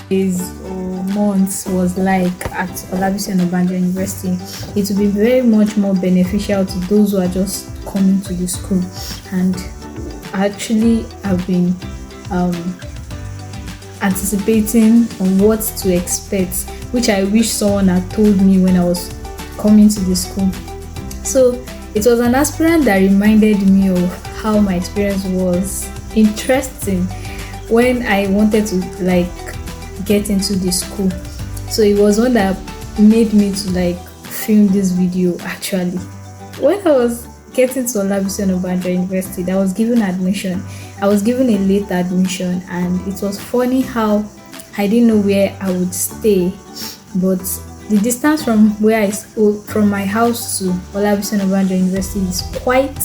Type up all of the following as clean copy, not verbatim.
days or months was like at Olabisi Onabanjo University, it will be very much more beneficial to those who are just coming to the school. And actually, I've been um, anticipating on what to expect, which I wish someone had told me when I was coming to the school. So it was an aspirant that reminded me of how my experience was interesting when I wanted to like get into the school. So it was one that made me to like film this video actually. When I was getting to Olabisi Onabanjo University, I was given admission. I was given a late admission, and it was funny how I didn't know where I would stay, but the distance from from my house to Olabisi Onabanjo University is quite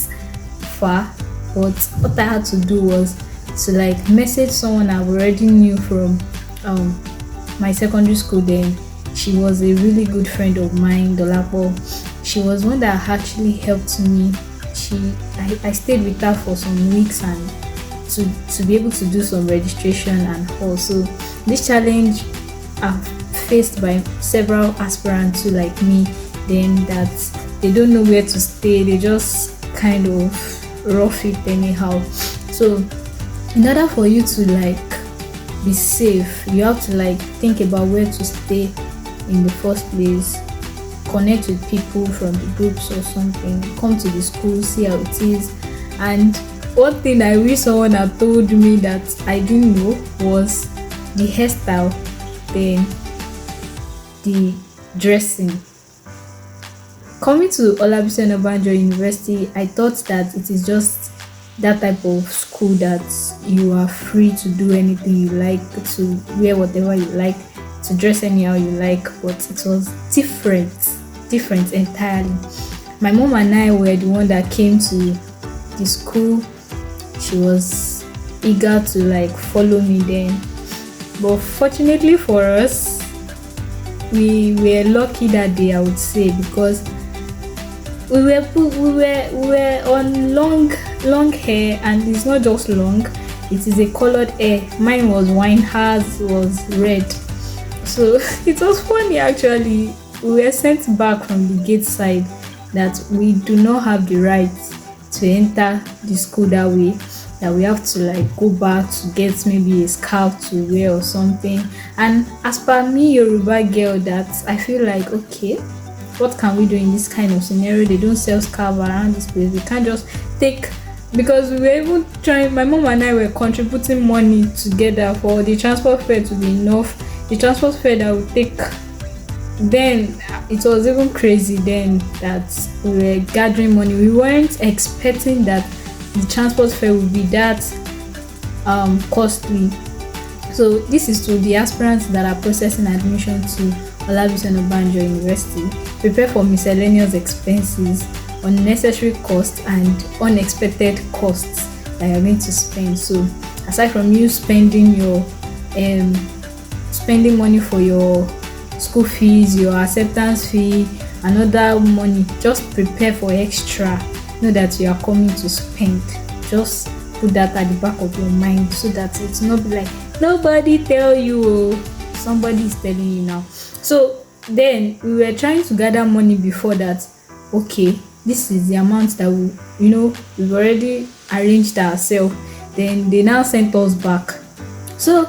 far. But what I had to do was to like message someone I already knew from my secondary school then. She was a really good friend of mine, Dolapo. She was one that actually helped me. I stayed with her for some weeks and to be able to do some registration and also this challenge I've faced by several aspirants who like me then that they don't know where to stay, they just kind of rough it anyhow. So in order for you to like be safe, you have to like think about where to stay in the first place, connect with people from the groups or something, come to the school, see how it is. And one thing I wish someone had told me that I didn't know was the hairstyle, then the dressing. Coming to Olabisi Onabanjo University, I thought that it is just that type of school that you are free to do anything you like, to wear whatever you like, to dress anyhow you like, but it was different entirely. My mom and I were the one that came to the school. She was eager to like follow me then, but fortunately for us, we were lucky that day, I would say, because we were on long hair, and it's not just long, it is a colored hair. Mine was wine, hers was red. So it was funny actually. We were sent back from the gate side that we do not have the right to enter the school that way, that we have to like go back to get maybe a scarf to wear or something. And as per me, Yoruba girl, that I feel like, okay, what can we do in this kind of scenario? They don't sell scarf around this place. We can't just take, because we were even trying, my mom and I were contributing money together for the transport fare to be enough. The transport fare that we take, then it was even crazy then that we were gathering money. We weren't expecting that the transport fare would be that costly. So this is to the aspirants that are processing admission to Olabisi Onabanjo University. Prepare for miscellaneous expenses, unnecessary costs, and unexpected costs that you're going to spend. So aside from you spending your spending money for your school fees, your acceptance fee, and other money, just prepare for extra. Know that you are coming to spend. Just put that at the back of your mind so that it's not be like nobody tell you, oh, somebody is telling you now. So then we were trying to gather money before that. Okay, this is the amount that we've already arranged ourselves. Then they now sent us back. So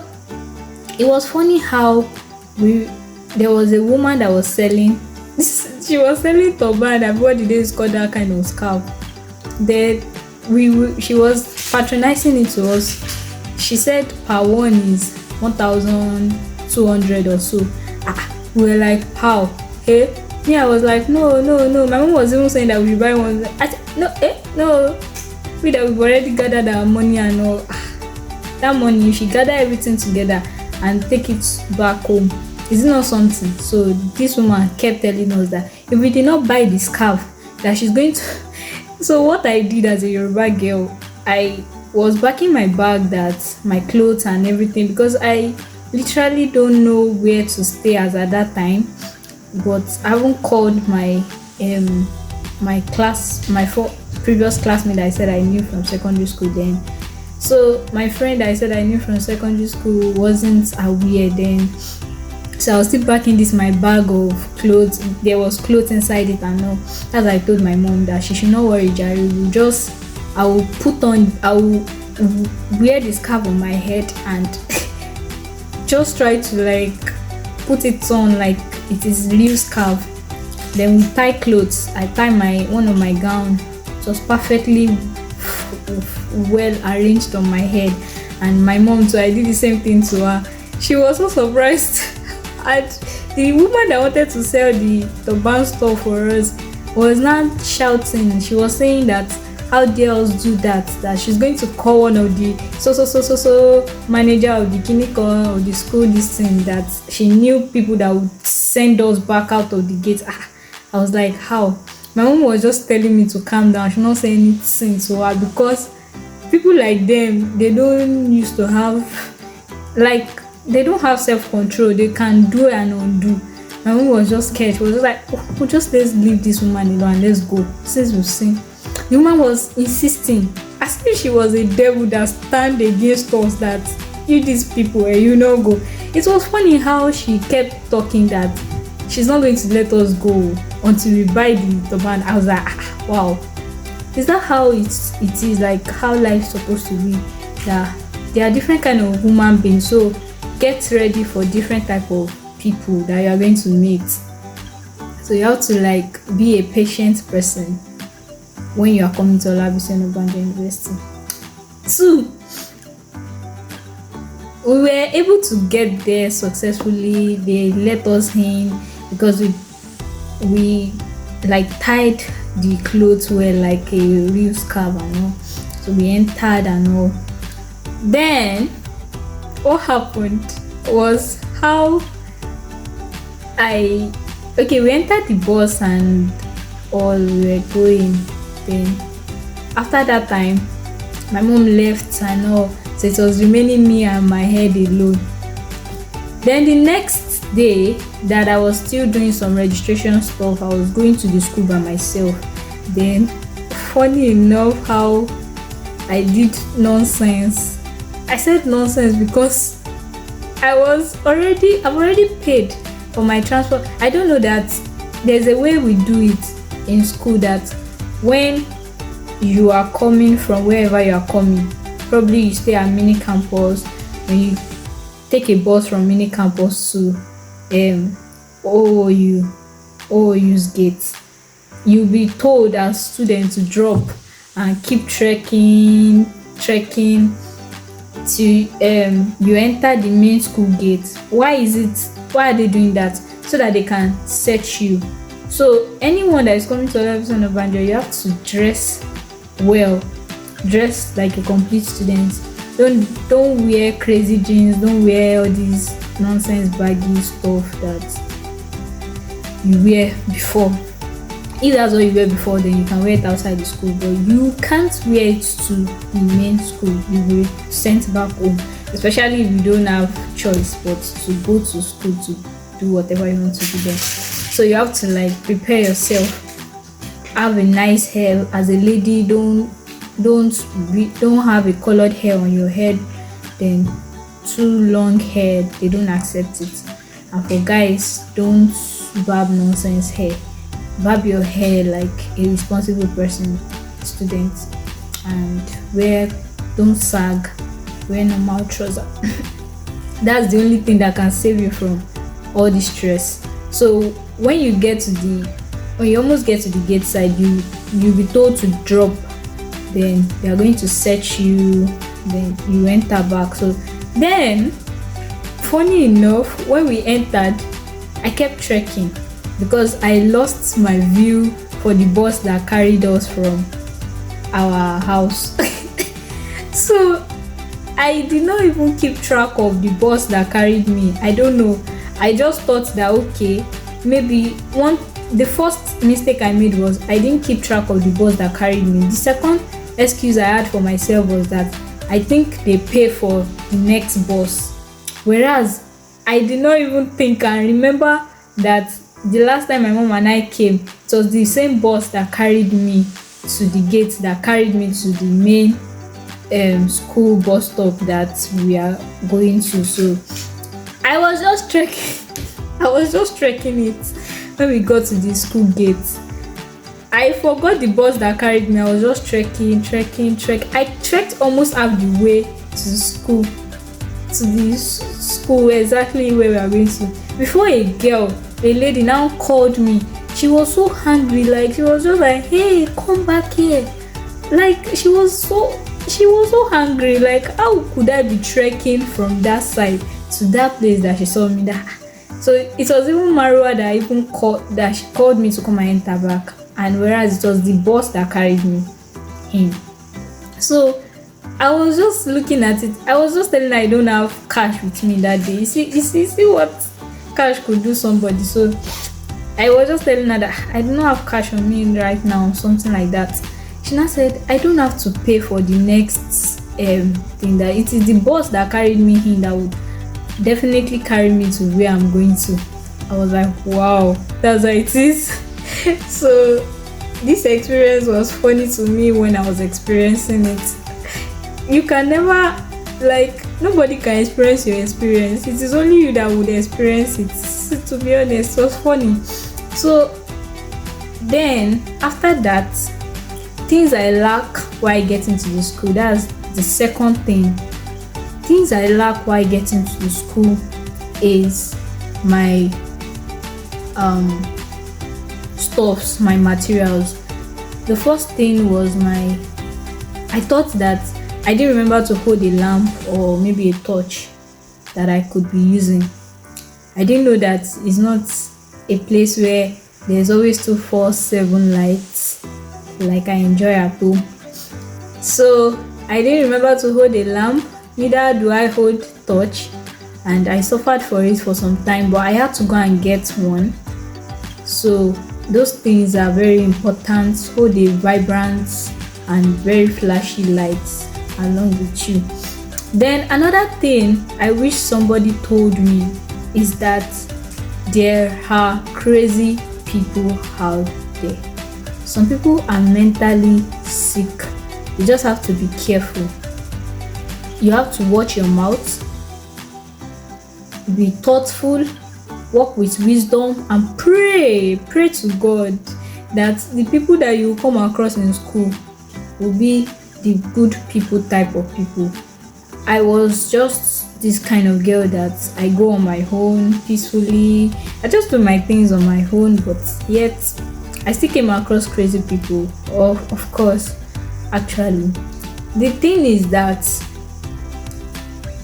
it was funny how there was a woman that was selling she was selling turban. Everybody did call that kind of scarf. Then she was patronizing it to us. She said per one is 1,200 or so. We were like, how? Hey, me, I was like, no. My mom was even saying that we buy one. No. We that we've already gathered our money and all. That money, you should gather everything together and take it back home. Is it not something? So this woman kept telling us that if we did not buy the scarf, that she's going to. So what I did as a Yoruba girl, I was backing my bag, that my clothes and everything, because I literally don't know where to stay as at that time. But I haven't called my previous classmate I said I knew from secondary school then. So my friend I said I knew from secondary school wasn't aware then. So I was still packing this my bag of clothes. There was clothes inside it and all. As I told my mom that she should not worry, Jerry. I will wear this scarf on my head and just try to like put it on like it is real scarf. Then we tie clothes. I tie my one of my gown. It was perfectly well arranged on my head. And my mom too, I did the same thing to her. She was so surprised. And the woman that wanted to sell the turban stuff for us was not shouting. She was saying that how dare us do that, that she's going to call one of the so manager of the clinic or the school, this thing, that she knew people that would send us back out of the gate. I was like, how? My mom was just telling me to calm down. She not saying anything to her because people like them, they don't used to have, like, they don't have self-control. They can do and undo. My mom was just scared. She was just like, oh, just let's leave this woman alone and let's go since we've seen. The woman was insisting as if she was a devil that stand against us, that you these people you know go. It was funny how she kept talking that she's not going to let us go until we buy the turban. I was like, wow, is that how it is, like how life's supposed to be? That there are different kind of human beings, so get ready for different type of people that you are going to meet. So you have to like be a patient person when you are coming to Olabisi Onabanjo University. 2, we were able to get there successfully. They let us in because we like tied the clothes were like a real scarf and all. So we entered and all. Then what happened was how we entered the bus and all, we were going. Then after that time my mom left and all, so it was remaining me and my head alone. Then the next day that I was still doing some registration stuff, I was going to the school by myself. Then funny enough how I did nonsense. I said nonsense because I've already paid for my transport. I don't know that there's a way we do it in school, that when you are coming from wherever you are coming, probably you stay at mini campus, when you take a bus from mini campus to OOU's gate, you'll be told as students to drop and keep trekking till you enter the main school gate. Why are they doing that? So that they can search you. So anyone that is coming to Olabisi Onabanjo, you have to dress well, dress like a complete student. Don't wear crazy jeans, don't wear all these nonsense baggy stuff that you wear before. If that's what you wear before, then you can wear it outside the school, but you can't wear it to the main school. You will be sent back home, especially if you don't have choice but to go to school to do whatever you want to do there. So you have to like prepare yourself, have a nice hair. As a lady, don't have a colored hair on your head, then too long hair, they don't accept it. And for guys, don't barb nonsense hair. Barb your hair like a responsible person, student, and don't sag, wear normal trouser. That's the only thing that can save you from all the stress. So when you almost get to the gate side, you'll be told to drop. Then they are going to search you. Then you enter back. So then, funny enough, when we entered, I kept trekking because I lost my view for the bus that carried us from our house. So I did not even keep track of the bus that carried me. I don't know. I just thought that okay, maybe the first mistake I made was I didn't keep track of the bus that carried me. The second excuse I had for myself was that I think they pay for the next bus, whereas I did not even think and remember that the last time my mom and I came, it was the same bus that carried me to the gate, that carried me to the main school bus stop that we are going to. So I was just trekking. I was just trekking it when we got to the school gate. I forgot the bus that carried me. I was just trekking. I trekked almost half the way to school, school exactly where we are going to. Before a lady now called me. She was so hungry, like she was just like, "Hey, come back here!" Like she was so hungry. Like how could I be trekking from that side to that place that she saw me? So it was even Marua that she called me to come and enter back, and whereas it was the bus that carried me in. So I was just looking at it. I was just telling her I don't have cash with me that day. You see what cash could do somebody. So I was just telling her that I do not have cash on me right now, something like that. She now said I don't have to pay for the next thing, that it is the bus that carried me in that would definitely carry me to where I'm going to. I was like, wow, that's how it is. So this experience was funny to me when I was experiencing it. You can never, like, nobody can experience your experience. It is only you that would experience it. To be honest, it was funny. So then after that, things I lack while getting to the school, that's the second thing. Things I lack while getting to the school is my stuffs, my materials. The first thing was I thought that I didn't remember to hold a lamp or maybe a torch that I could be using. I didn't know that it's not a place where there's always 24/7 lights like I enjoy at home. So I didn't remember to hold a lamp, neither do I hold torch, and I suffered for it for some time, but I had to go and get one. So those things are very important. Hold a vibrant and very flashy lights along with you. Then another thing I wish somebody told me is that there are crazy people out there. Some people are mentally sick. You just have to be careful. You have to watch your mouth, be thoughtful, walk with wisdom, and pray to God that the people that you come across in school will be the good people type of people. I was just this kind of girl that I go on my own peacefully. I just do my things on my own, but yet I still came across crazy people. Of course, actually. The thing is that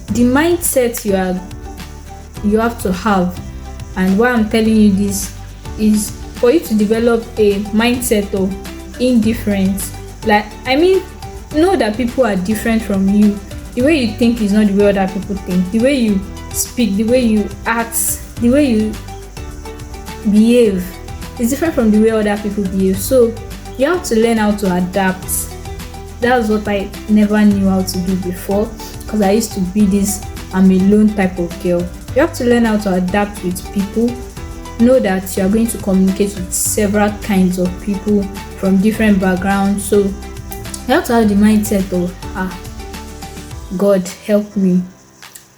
the mindset you have to have, and why I'm telling you this is for you to develop a mindset of indifference. Like, I mean, know that people are different from you. The way you think is not the way other people think. The way you speak, the way you act, the way you behave is different from the way other people behave. So you have to learn how to adapt. That's what I never knew how to do before, because I used to be this I'm alone type of girl. You have to learn how to adapt with people. Know that you are going to communicate with several kinds of people from different backgrounds. So you have to have the mindset of God help me.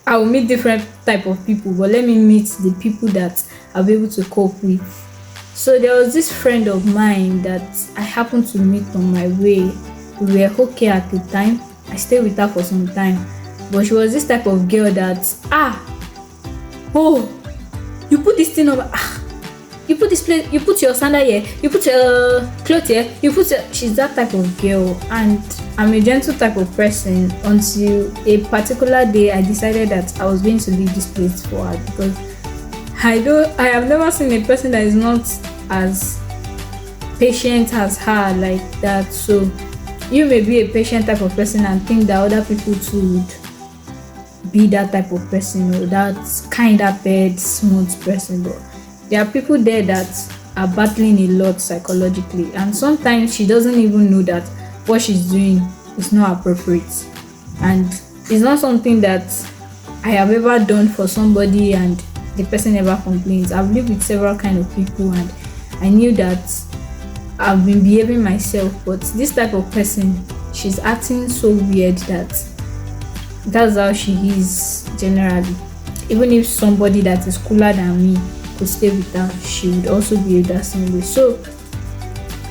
I will meet different type of people, but let me meet the people that I'll be able to cope with. So there was this friend of mine that I happened to meet on my way. We were okay at the time. I stayed with her for some time, but she was this type of girl that you put this thing over, you put this plate, you put your sandal here, you put your cloth here, she's that type of girl. And I'm a gentle type of person until a particular day I decided that I was going to leave this place for her, because I have never seen a person that is not as patient as her like that. So you may be a patient type of person and think that other people too would be that type of person, or that kind-hearted, smooth person. But there are people there that are battling a lot psychologically, and sometimes she doesn't even know that what she's doing is not appropriate, and it's not something that I have ever done for somebody and the person never complains. I've lived with several kind of people, and I knew that I've been behaving myself, but this type of person, she's acting so weird that that's how she is generally. Even if somebody that is cooler than me could stay with her, she would also behave that same way. So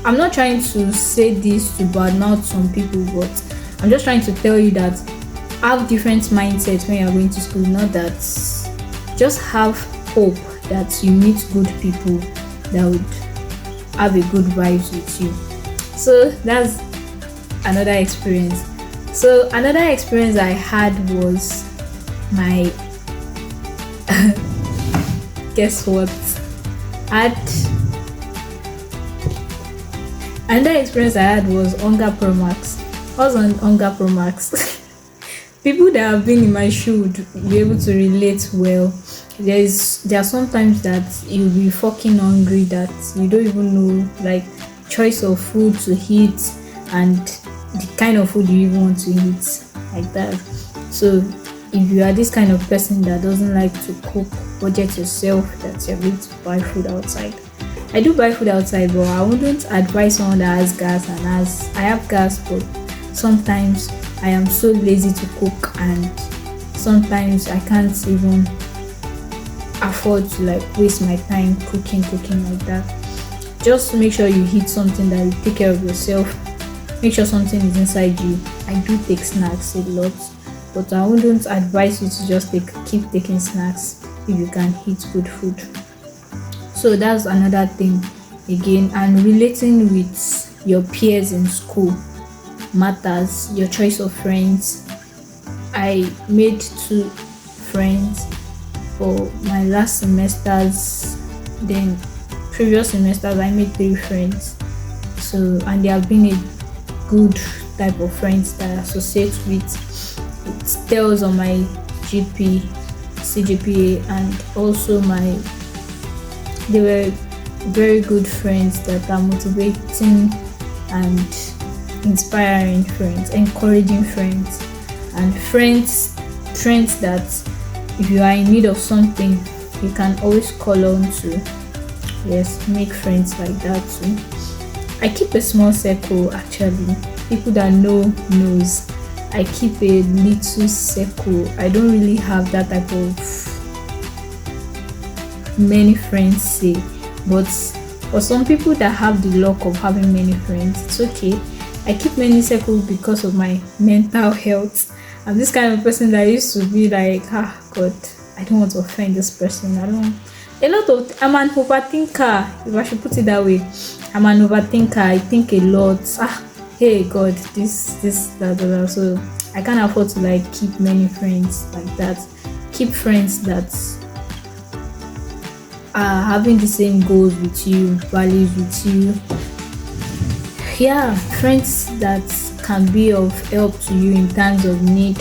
I'm not trying to say this to badmouth some people, but I'm just trying to tell you that have different mindsets when you're going to school. Not that, just have hope that you meet good people that would have a good vibes with you. So that's another experience. So another experience I had was my guess what? Another experience I had was Hunger Pro Max. I was on Hunger Pro Max. People that have been in my shoe would be able to relate well. There are sometimes that you'll be fucking hungry that you don't even know like choice of food to eat and the kind of food you even want to eat like that. So if you are this kind of person that doesn't like to cook, budget yourself, that you're going to buy food outside. I do buy food outside, but I wouldn't advise someone that has gas. And as I have gas, but sometimes I am so lazy to cook, and sometimes I can't even afford to like waste my time cooking like that. Just make sure you eat something that you take care of yourself. Make sure something is inside you. I do take snacks a lot, but I wouldn't advise you to just keep taking snacks if you can eat good food. So that's another thing again. And relating with your peers in school matters. Your choice of friends. I made 2 friends for my last semesters. Then previous semesters I made 3 friends. So, and they have been a good type of friends that I associate with. It tells on my CGPA, and also they were very good friends that are motivating and inspiring friends, encouraging friends, and friends that if you are in need of something, you can always call on to. Yes, make friends like that too. I keep a small circle actually. People that knows. I keep a little circle. I don't really have that type of many friends say, but for some people that have the luck of having many friends, it's okay. I keep many circles because of my mental health. I'm this kind of person that used to be like, God, I don't want to offend this person. I'm an overthinker, if I should put it that way. I'm an overthinker. I think a lot. Hey God, this, that. So I can't afford to like keep many friends like that. Keep friends that are having the same goals with you, values with you. Yeah, friends that can be of help to you in times of need,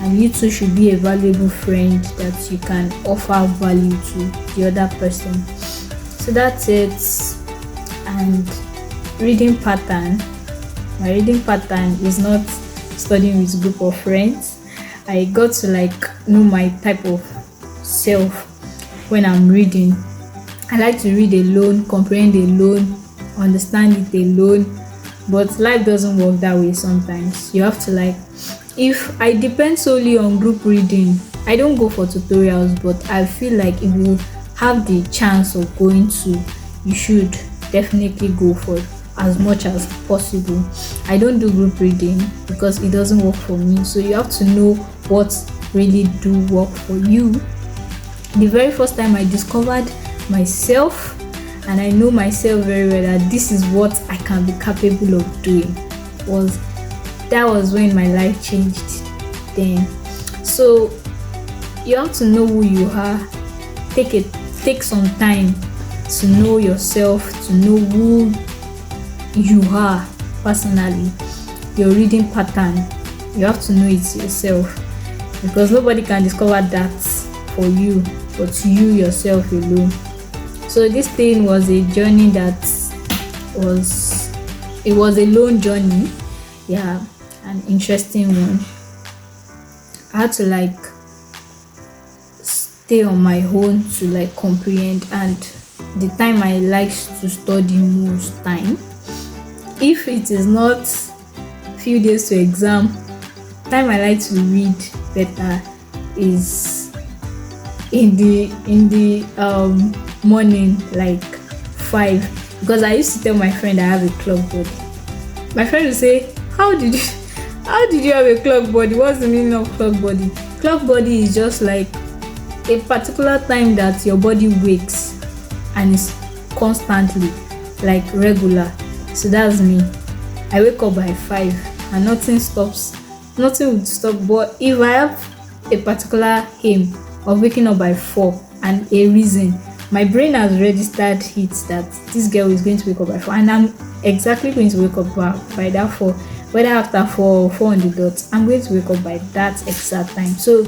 and you too should be a valuable friend that you can offer value to the other person. So that's it. And reading pattern. My reading pattern is not studying with a group of friends. I got to like know my type of self when I'm reading. I like to read alone, comprehend alone, understand it alone. But life doesn't work that way sometimes. You have to like, if I depend solely on group reading, I don't go for tutorials, but I feel like if you have the chance of going to, you should definitely go for as much as possible. I don't do group reading because it doesn't work for me. So you have to know what really do work for you. The very first time I discovered myself, and I know myself very well that this is what I can be capable of doing, was when my life changed then. So you have to know who you are. Take some time to know yourself, to know who you are personally. Your reading pattern, you have to know it yourself, because nobody can discover that for you but you yourself alone. So this thing was a journey that was a lone journey, yeah, an interesting one. I had to like stay on my own to like comprehend, and the time I like to study most time, if it is not few days to exam, time I like to read better is in the morning, like 5, because I used to tell my friend I have a clock body. My friend would say, how did you have a clock body? What's the meaning of clock body? Clock body is just like a particular time that your body wakes and is constantly, like regular. So that's me. I wake up by 5 and nothing would stop. But if I have a particular aim of waking up by 4 and a reason, my brain has registered it that this girl is going to wake up by 4, and I'm exactly going to wake up by that 4. Whether after 4 or 4 on the dot, I'm going to wake up by that exact time. So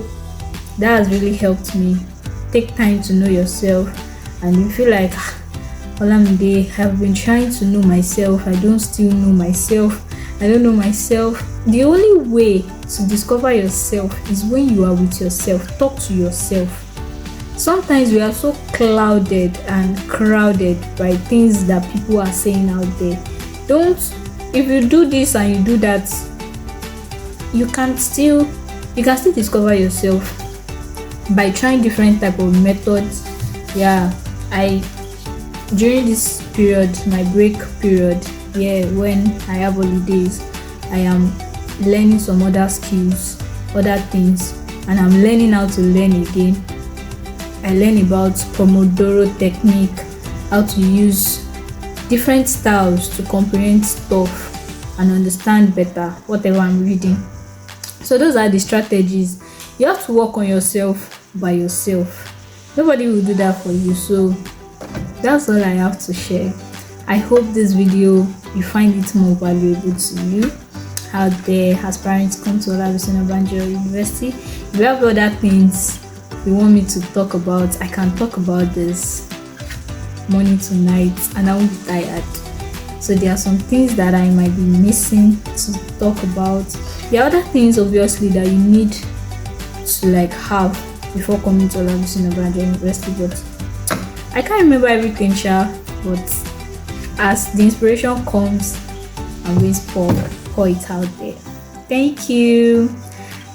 that has really helped me. Take time to know yourself, and you feel like, Olamide, I've been trying to know myself. I don't still know myself. I don't know myself. The only way to discover yourself is when you are with yourself. Talk to yourself. Sometimes we are so clouded and crowded by things that people are saying out there. If you do this and you do that, you can still discover yourself by trying different type of methods. During this period, my break period, when I have holidays, I am learning some other skills, other things, and I'm learning how to learn again. I learn about Pomodoro technique, how to use different styles to comprehend stuff and understand better whatever I'm reading. So those are the strategies. You have to work on yourself by yourself. Nobody will do that for you. So that's all I have to share. I hope this video, you find it more valuable to you out there aspirants come to OOU University. If you have other things you want me to talk about, I can talk about this morning to night and I won't be tired. So there are some things that I might be missing to talk about. There are other things obviously that you need to have before coming to OOU University, but I can't remember everything, but as the inspiration comes, I'm going to pour it out there. Thank you.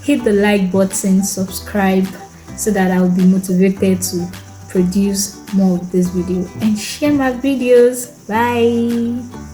Hit the like button, subscribe, so that I will be motivated to produce more of this video and share my videos. Bye.